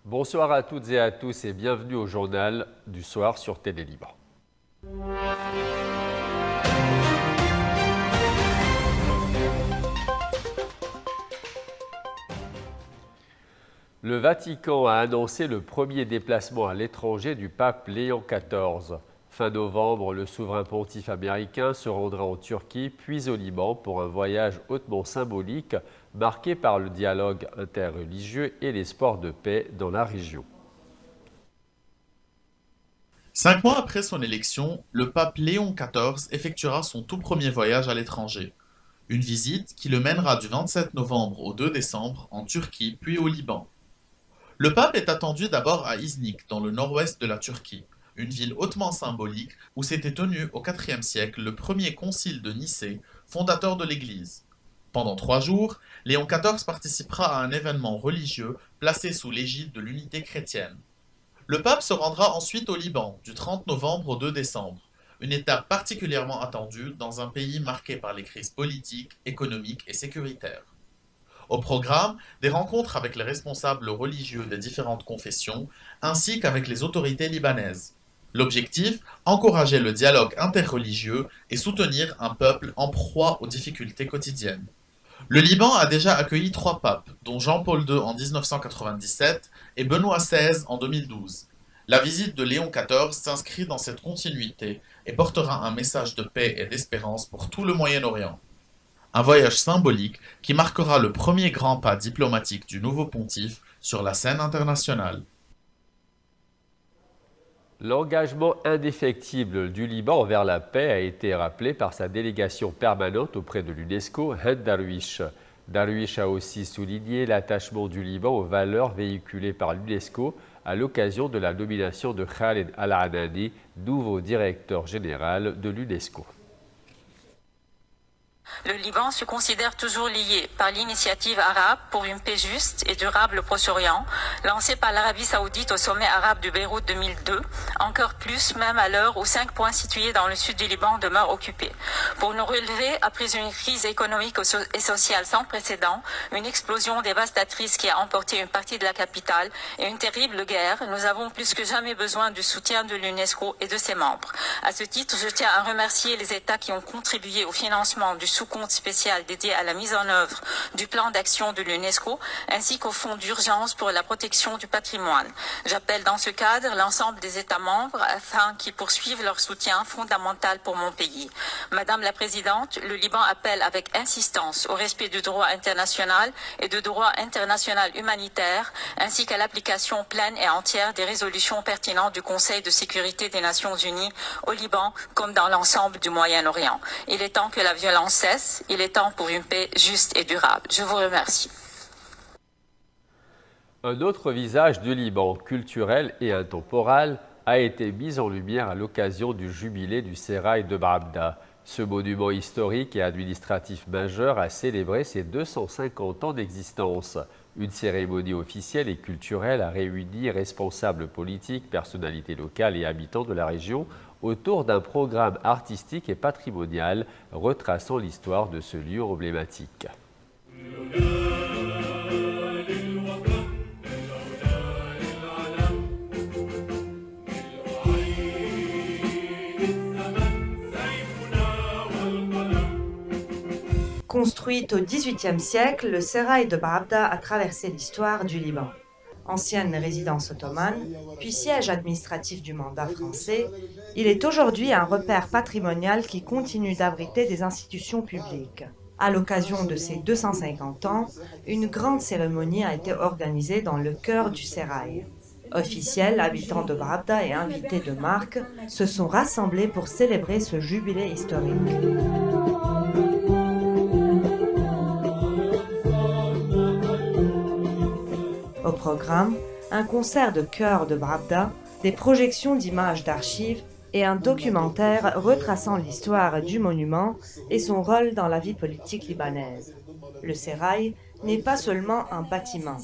Bonsoir à toutes et à tous et bienvenue au journal du soir sur Télé Libre. Le Vatican a annoncé le premier déplacement à l'étranger du pape Léon XIV. Fin novembre, le souverain pontife américain se rendra en Turquie puis au Liban pour un voyage hautement symbolique marqué par le dialogue interreligieux et l'espoir de paix dans la région. 5 mois après son élection, le pape Léon XIV effectuera son tout premier voyage à l'étranger. Une visite qui le mènera du 27 novembre au 2 décembre en Turquie puis au Liban. Le pape est attendu d'abord à Iznik, dans le nord-ouest de la Turquie, une ville hautement symbolique où s'était tenu au IVe siècle le premier concile de Nicée, fondateur de l'Église. Pendant 3 jours, Léon XIV participera à un événement religieux placé sous l'égide de l'unité chrétienne. Le pape se rendra ensuite au Liban, du 30 novembre au 2 décembre, une étape particulièrement attendue dans un pays marqué par les crises politiques, économiques et sécuritaires. Au programme, des rencontres avec les responsables religieux des différentes confessions, ainsi qu'avec les autorités libanaises. L'objectif, encourager le dialogue interreligieux et soutenir un peuple en proie aux difficultés quotidiennes. Le Liban a déjà accueilli 3 papes, dont Jean-Paul II en 1997 et Benoît XVI en 2012. La visite de Léon XIV s'inscrit dans cette continuité et portera un message de paix et d'espérance pour tout le Moyen-Orient. Un voyage symbolique qui marquera le premier grand pas diplomatique du nouveau pontife sur la scène internationale. L'engagement indéfectible du Liban envers la paix a été rappelé par sa délégation permanente auprès de l'UNESCO, Hind Darwish. Darwish a aussi souligné l'attachement du Liban aux valeurs véhiculées par l'UNESCO à l'occasion de la nomination de Khaled Al-Anani, nouveau directeur général de l'UNESCO. Le Liban se considère toujours lié par l'initiative arabe pour une paix juste et durable au Proche-Orient, lancée par l'Arabie Saoudite au sommet arabe de Beyrouth 2002, encore plus même à l'heure où 5 points situés dans le sud du Liban demeurent occupés. Pour nous relever après une crise économique et sociale sans précédent, une explosion dévastatrice qui a emporté une partie de la capitale et une terrible guerre, nous avons plus que jamais besoin du soutien de l'UNESCO et de ses membres. À ce titre, je tiens à remercier les États qui ont contribué au financement du sous-compte spécial dédié à la mise en œuvre du plan d'action de l'UNESCO ainsi qu'au fonds d'urgence pour la protection du patrimoine. J'appelle dans ce cadre l'ensemble des États membres afin qu'ils poursuivent leur soutien fondamental pour mon pays. Madame la Présidente, le Liban appelle avec insistance au respect du droit international et du droit international humanitaire ainsi qu'à l'application pleine et entière des résolutions pertinentes du Conseil de sécurité des Nations Unies au Liban comme dans l'ensemble du Moyen-Orient. Il est temps que la violence cesse. Il est temps pour une paix juste et durable. Je vous remercie. Un autre visage du Liban, culturel et intemporel, a été mis en lumière à l'occasion du jubilé du Sérail de Bravda. Ce monument historique et administratif majeur a célébré ses 250 ans d'existence. Une cérémonie officielle et culturelle a réuni responsables politiques, personnalités locales et habitants de la région autour d'un programme artistique et patrimonial retraçant l'histoire de ce lieu emblématique. Construite au XVIIIe siècle, le Sérail de Bravda a traversé l'histoire du Liban. Ancienne résidence ottomane, puis siège administratif du mandat français, il est aujourd'hui un repère patrimonial qui continue d'abriter des institutions publiques. À l'occasion de ses 250 ans, une grande cérémonie a été organisée dans le cœur du Sérail. Officiels, habitants de Bravda et invités de marque se sont rassemblés pour célébrer ce jubilé historique. Au programme, un concert de chœur de Bravda, des projections d'images d'archives et un documentaire retraçant l'histoire du monument et son rôle dans la vie politique libanaise. Le Sérail n'est pas seulement un bâtiment.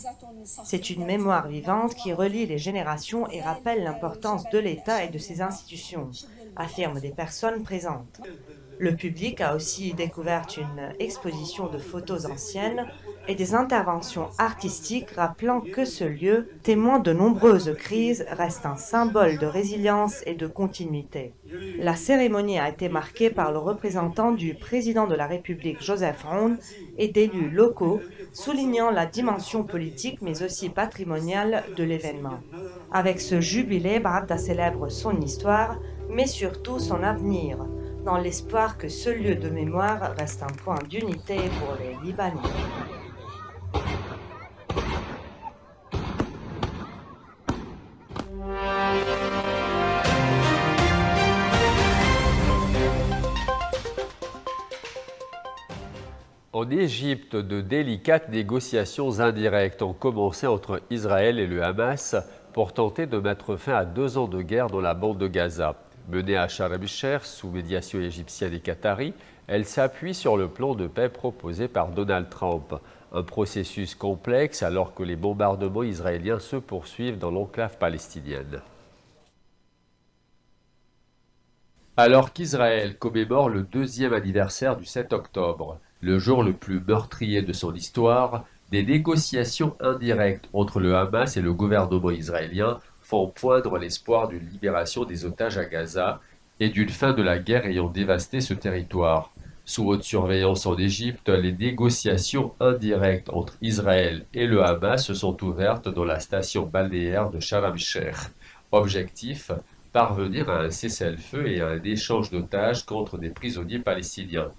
C'est une mémoire vivante qui relie les générations et rappelle l'importance de l'État et de ses institutions, affirment des personnes présentes. Le public a aussi découvert une exposition de photos anciennes et des interventions artistiques rappelant que ce lieu, témoin de nombreuses crises, reste un symbole de résilience et de continuité. La cérémonie a été marquée par le représentant du président de la République Joseph Aoun et d'élus locaux, soulignant la dimension politique mais aussi patrimoniale de l'événement. Avec ce jubilé, Baabda célèbre son histoire, mais surtout son avenir, dans l'espoir que ce lieu de mémoire reste un point d'unité pour les Libanais. En Égypte, de délicates négociations indirectes ont commencé entre Israël et le Hamas pour tenter de mettre fin à 2 ans de guerre dans la bande de Gaza. Menée à Sharm el-Sheikh sous médiation égyptienne et qatari, elle s'appuie sur le plan de paix proposé par Donald Trump. Un processus complexe alors que les bombardements israéliens se poursuivent dans l'enclave palestinienne. Alors qu'Israël commémore le 2e anniversaire du 7 octobre, le jour le plus meurtrier de son histoire, des négociations indirectes entre le Hamas et le gouvernement israélien font poindre l'espoir d'une libération des otages à Gaza et d'une fin de la guerre ayant dévasté ce territoire. Sous haute surveillance en Égypte, les négociations indirectes entre Israël et le Hamas se sont ouvertes dans la station balnéaire de Sharm el-Sheikh. Objectif, parvenir à un cessez-le-feu et à un échange d'otages contre des prisonniers palestiniens.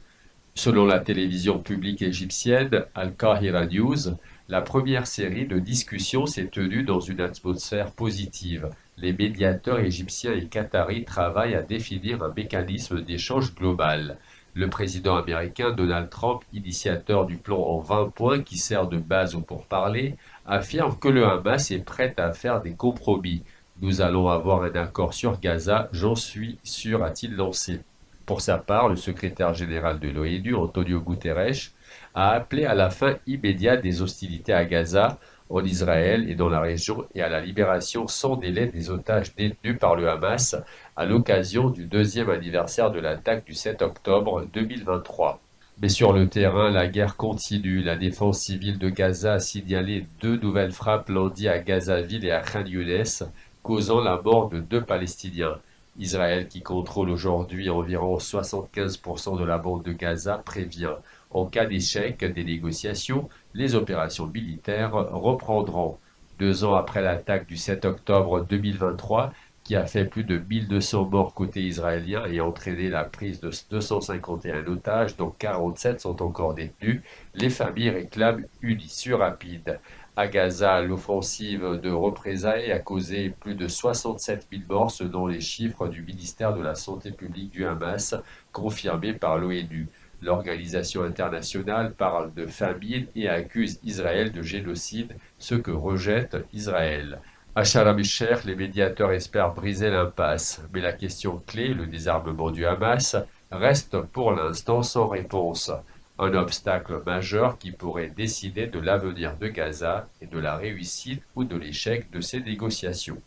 Selon la télévision publique égyptienne Al-Qahira News, la première série de discussions s'est tenue dans une atmosphère positive. Les médiateurs égyptiens et qataris travaillent à définir un mécanisme d'échange global. Le président américain Donald Trump, initiateur du plan en 20 points qui sert de base aux pourparlers, affirme que le Hamas est prêt à faire des compromis. Nous allons avoir un accord sur Gaza, j'en suis sûr, a-t-il lancé. Pour sa part, le secrétaire général de l'ONU, Antonio Guterres, a appelé à la fin immédiate des hostilités à Gaza, en Israël et dans la région et à la libération sans délai des otages détenus par le Hamas à l'occasion du 2e anniversaire de l'attaque du 7 octobre 2023. Mais sur le terrain, la guerre continue. La défense civile de Gaza a signalé 2 nouvelles frappes lundi à Gazaville et à Khan Younes, causant la mort de 2 Palestiniens. Israël, qui contrôle aujourd'hui environ 75% de la bande de Gaza, prévient. En cas d'échec des négociations, les opérations militaires reprendront. 2 ans après l'attaque du 7 octobre 2023, qui a fait plus de 1200 morts côté israélien et entraîné la prise de 251 otages, dont 47 sont encore détenus, les familles réclament une issue rapide. À Gaza, l'offensive de représailles a causé plus de 67 000 morts selon les chiffres du ministère de la Santé publique du Hamas, confirmés par l'ONU. L'organisation internationale parle de famine et accuse Israël de génocide, ce que rejette Israël. À Sharm el-Sheikh, les médiateurs espèrent briser l'impasse, mais la question clé, le désarmement du Hamas, reste pour l'instant sans réponse. Un obstacle majeur qui pourrait décider de l'avenir de Gaza et de la réussite ou de l'échec de ces négociations.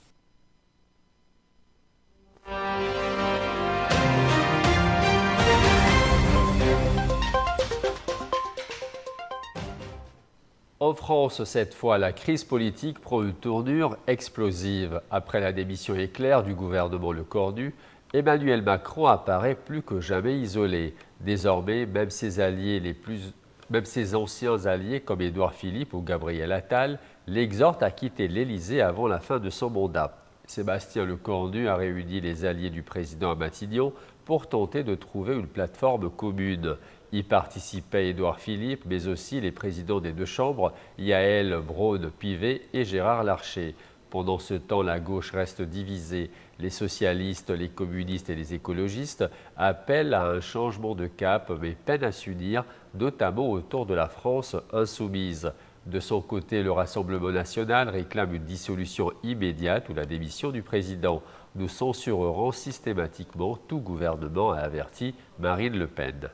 En France, cette fois, la crise politique prend une tournure explosive. Après la démission éclair du gouvernement Lecornu, Emmanuel Macron apparaît plus que jamais isolé. Désormais, même ses anciens alliés comme Édouard Philippe ou Gabriel Attal l'exhortent à quitter l'Élysée avant la fin de son mandat. Sébastien Lecornu a réuni les alliés du président à Matignon pour tenter de trouver une plateforme commune. Y participaient Édouard Philippe, mais aussi les présidents des 2 chambres, Yaël Braun-Pivet et Gérard Larcher. Pendant ce temps, la gauche reste divisée. Les socialistes, les communistes et les écologistes appellent à un changement de cap, mais peinent à s'unir, notamment autour de la France insoumise. De son côté, le Rassemblement national réclame une dissolution immédiate ou la démission du président. Nous censurerons systématiquement tout gouvernement, a averti Marine Le Pen.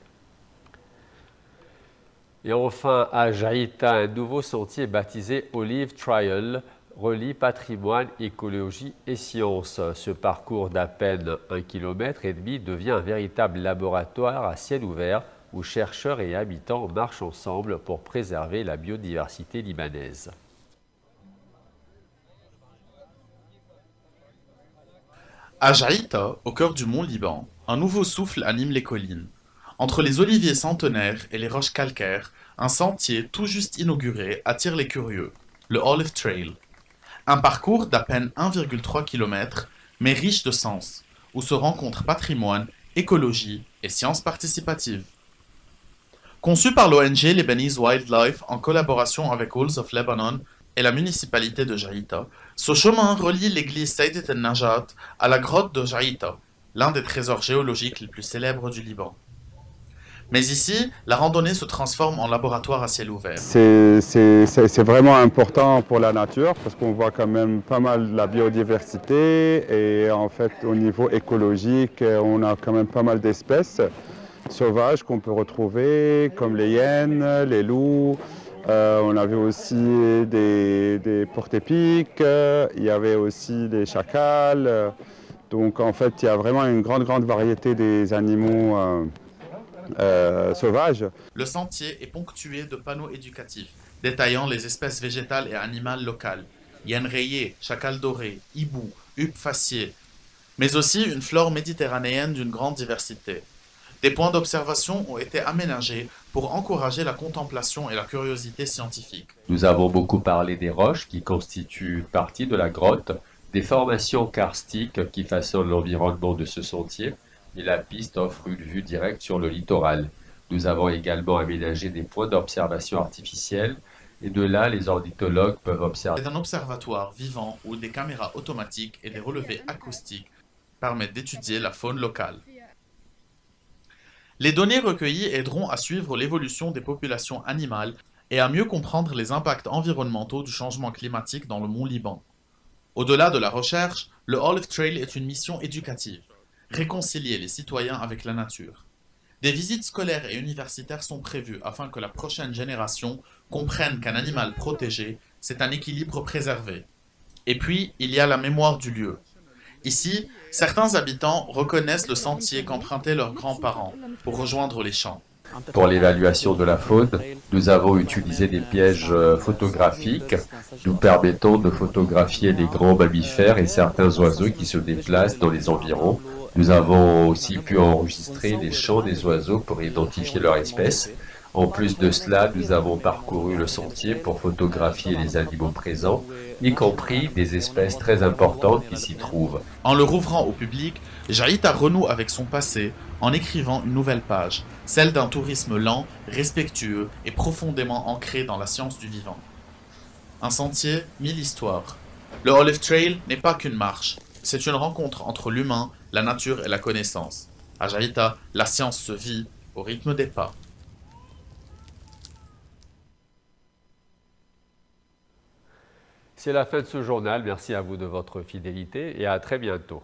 Et enfin, à Jaïta, un nouveau sentier baptisé Olive Trail relie patrimoine, écologie et sciences. Ce parcours d'à peine 1,5 km devient un véritable laboratoire à ciel ouvert où chercheurs et habitants marchent ensemble pour préserver la biodiversité libanaise. À Jaïta, au cœur du mont Liban, un nouveau souffle anime les collines. Entre les oliviers centenaires et les roches calcaires, un sentier tout juste inauguré attire les curieux, le Olive Trail. Un parcours d'à peine 1,3 km, mais riche de sens, où se rencontrent patrimoine, écologie et sciences participatives. Conçu par l'ONG Lebanese Wildlife en collaboration avec Wolves of Lebanon et la municipalité de Jaïta, ce chemin relie l'église Sayyidat el-Najat à la grotte de Jaïta, l'un des trésors géologiques les plus célèbres du Liban. Mais ici, la randonnée se transforme en laboratoire à ciel ouvert. C'est vraiment important pour la nature parce qu'on voit quand même pas mal de la biodiversité et en fait au niveau écologique, on a quand même pas mal d'espèces sauvages qu'on peut retrouver comme les hyènes, les loups. On avait aussi des porte-épics, il y avait aussi des chacals. Donc en fait, il y a vraiment une grande variété des animaux sauvages. Le sentier est ponctué de panneaux éducatifs, détaillant les espèces végétales et animales locales. Hyène rayée, chacal doré, hibou, huppe faciée, mais aussi une flore méditerranéenne d'une grande diversité. Des points d'observation ont été aménagés pour encourager la contemplation et la curiosité scientifique. Nous avons beaucoup parlé des roches qui constituent une partie de la grotte, des formations karstiques qui façonnent l'environnement de ce sentier, et la piste offre une vue directe sur le littoral. Nous avons également aménagé des points d'observation artificiels, et de là, les ornithologues peuvent observer. C'est un observatoire vivant où des caméras automatiques et des relevés acoustiques permettent d'étudier la faune locale. Les données recueillies aideront à suivre l'évolution des populations animales et à mieux comprendre les impacts environnementaux du changement climatique dans le mont Liban. Au-delà de la recherche, le Olive Trail est une mission éducative, réconcilier les citoyens avec la nature. Des visites scolaires et universitaires sont prévues afin que la prochaine génération comprenne qu'un animal protégé, c'est un équilibre préservé. Et puis, il y a la mémoire du lieu. Ici, certains habitants reconnaissent le sentier qu'empruntaient leurs grands-parents pour rejoindre les champs. Pour l'évaluation de la faune, nous avons utilisé des pièges photographiques nous permettant de photographier les grands mammifères et certains oiseaux qui se déplacent dans les environs. Nous avons aussi pu enregistrer les chants des oiseaux pour identifier leur espèce. En plus de cela, nous avons parcouru le sentier pour photographier les animaux présents, y compris des espèces très importantes qui s'y trouvent. En le rouvrant au public, Jaïta renoue avec son passé en écrivant une nouvelle page, celle d'un tourisme lent, respectueux et profondément ancré dans la science du vivant. Un sentier, 1000 histoires. Le Olive Trail n'est pas qu'une marche, c'est une rencontre entre l'humain, la nature et la connaissance. À Jaïta, la science se vit au rythme des pas. C'est la fin de ce journal. Merci à vous de votre fidélité et à très bientôt.